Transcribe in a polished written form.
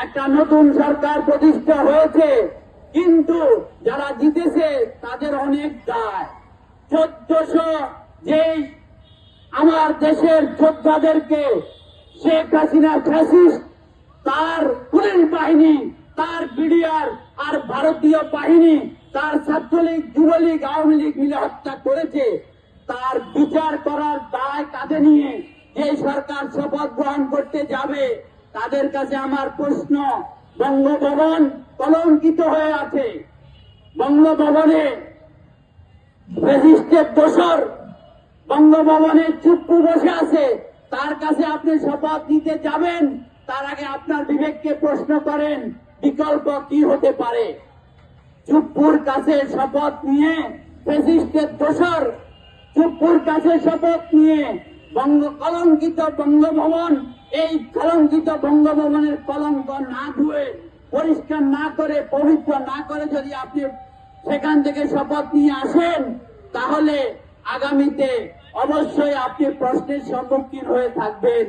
একটা নতুন সরকার প্রতিষ্ঠা হয়েছে, কিন্তু যারা জিতেছে তাদের অনেক দায়। 1400 যেই আমার দেশের যোদ্ধাদেরকে শেখ হাসিনা ফ্যাসিস্ট, তার পুলিশ বাহিনী, তার বিডিআর আর ভারতীয় বাহিনী, তার ছাত্রলীগ, যুবলীগ, আওয়ামী লীগ মিলে হত্যা করেছে, তার বিচার করার দায় কাঁধে নিয়ে যে সরকার শপথ গ্রহণ করতে যাবে, তাদের কাছে আমার প্রশ্ন, বঙ্গভবন কলঙ্কিত হয়ে আছে। বঙ্গভবনে ফ্যাসিস্টের দোসর বঙ্গভবনে চুপ্পু বসে আছে, তার কাছে আপনি শপথ নিতে যাবেন, তার আগে আপনার বিবেককে প্রশ্ন করেন বিকল্প কি হতে পারে। চুপ্পুর কাছে শপথ নিয়ে ফ্যাসিস্টের দোসর, চুপ্পুর কাছে শপথ নিয়ে কলঙ্কিত বঙ্গভবন, এই কলঙ্কিত বঙ্গভবনের কলঙ্ক না ধুয়ে, পরিষ্কার না করে, পবিত্র না করে যদি আপনি সেখান থেকে শপথ নিয়ে আসেন, তাহলে আগামীতে অবশ্যই আপনি প্রশ্নের সম্মুখীন হয়ে থাকবেন।